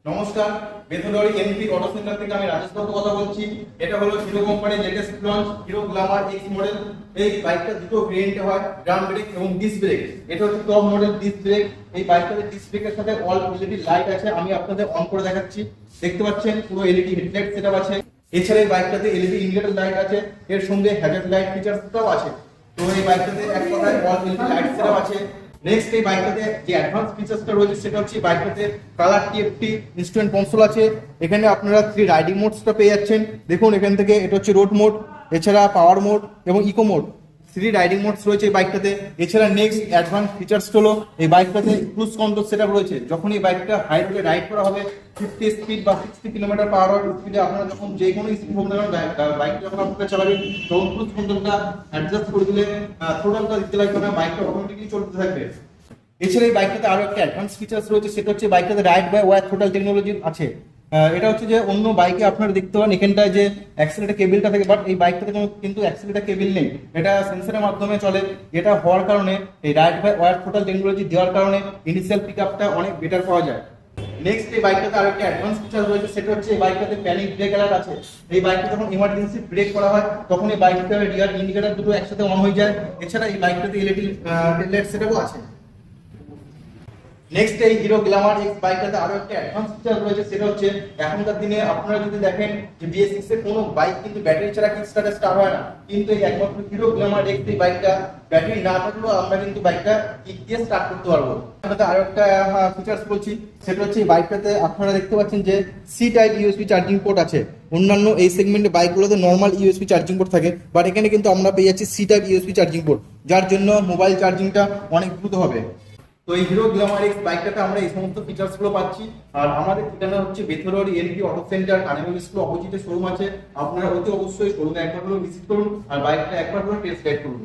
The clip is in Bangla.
নমস্কার, বেথুনরি এনপি অটো সেন্টার থেকে আমি রাজেশ দত্ত কথা বলছি। এটা হলো হিরো কোম্পানির latest launch hero Glamour x model. এই বাইকটা দুটো ভেরিয়েন্টে হয়, ড্রাম ব্রেক এবং ডিস্ক ব্রেক। এটা হচ্ছে টপ মডেল ডিস্ক ব্রেক। এই বাইকটাতে ডিস্ক ব্রেকের সাথে অল এলইডি লাইট আছে, আমি আপনাদের অন করে দেখাচ্ছি। দেখতে পাচ্ছেন পুরো এলইডি হেডলাইট সেটআপ আছে। এছাড়া এই বাইকটাতে এলইডি ইন্ডিকেটর লাইট আছে, এর সঙ্গে হ্যাজার্ড লাইট ফিচারসটাও আছে। তো এই বাইকটাতে এক কথায় অল এলইডি লাইট সেটআপ আছে। নেক্সট এই বাইকটাতে যে অ্যাডভান্স ফিচারসটা রয়েছে সেটা হচ্ছে বাইকটাতে কালার টিএফটি ইনস্ট্রুমেন্ট কনসোল আছে। এখানে আপনারা 3 রাইডিং মোডসটা পেয়ে যাচ্ছেন। দেখুন এখান থেকে এটা হচ্ছে রোড মোড, এছাড়া পাওয়ার মোড এবং ইকো মোড, 3 রাইডিং মোডস রয়েছে এই বাইকটাতে। এছাড়া নেক্সট অ্যাডভান্স ফিচারস হলো এই বাইকটাতে ক্রুজ কন্ট্রোল সেটআপ রয়েছে। যখন এই বাইকটা হাই রোডে রাইড করা হবে 50 স্পিড বা 60 কিলোমিটার পার আওয়ার স্পিডে আপনারা যখন যে কোনো স্পিড হোক না কেন বাইক যখন আপনারা চালাবেন তখন ক্রুজ কন্ট্রোলটা অ্যাডজাস্ট করে দিলে থ্রোটলটা দিতে লাগবে না, বাইকটা অটোমেটিক্যালি চলতে থাকবে। এছাড়া এই বাইকটাতে আরো একটা অ্যাডভান্স ফিচারস রয়েছে, সেটা হচ্ছে বাইকটাতে ride by wire throttle technology আছে। এটা হচ্ছে যে অন্য বাইকে আপনারা দেখতে পান এখানটায় যে অ্যাক্সিলারেটর কেবলটা থাকে, বাট এই বাইকটাতে কিন্তু অ্যাক্সিলারেটর কেবল নেই, এটা সেন্সরের মাধ্যমে চলে। এটা হওয়ার কারণে এই ride by wire throttle technology দেওয়ার কারণে ইনিশিয়াল পিকআপটা অনেক বেটার পাওয়া যায়। নেক্সট এই বাইকটাতে আরো একটা অ্যাডভান্স ফিচার রয়েছে, সেটা হচ্ছে এই বাইকটাতে প্যানিক ব্রেক অ্যালার্ট আছে। এই বাইকটা যখন ইমার্জেন্সি ব্রেক করা হয় তখন এই বাইকটার রিয়ার ইন্ডিকেটর দুটো একসাথে অন হয়ে যায়। এছাড়া এই বাইকটাতে এলইডি টেল সেটআপও আছে। নেক্সট এই হিরো গ্ল্যামার এক্স বাইকটাতে আরো একটা অ্যাডভান্স ফিচার রয়েছে, সেটা হচ্ছে এখনকার দিনে আপনারা যদি দেখেন যে BS6 এর কোনো বাইক কিন্তু ব্যাটারি ছাড়া কিক স্টার্ট হয় না, কিন্তু এই একমাত্র হিরো গ্ল্যামার এক্স এই বাইকটা ব্যাটারি না থাকলেও আমরা কিন্তু বাইকটা কিক দিয়ে স্টার্ট করতে পারবো। এটাতে আরো একটা ফিচারস বলছি, সেটা হচ্ছে এই বাইকটাতে আপনারা দেখতে পাচ্ছেন যে C type USB charging port আছে। অন্যান্য এই সেগমেন্টে বাইকগুলোতে নর্মাল ইউএসবি চার্জিং পোর্ট থাকে, বাট এখানে কিন্তু আমরা পেয়ে যাচ্ছি C type USB charging port, যার জন্য মোবাইল চার্জিংটা অনেক দ্রুত হবে। তো এই হিরো গ্ল্যামার এক্স বাইকটাতে আমরা এই সমস্ত ফিচারস গুলো পাচ্ছি। আর আমাদের ঠিকানা হচ্ছে বেথুনরি এনপি অটো সেন্টার, কানেমল স্কুল অপোজিটে শোরুম আছে। আপনারা অতি অবশ্যই শোরুমে একবার হলেও ভিজিট করুন আর বাইকটা একবার হলেও টেস্ট রাইড করুন।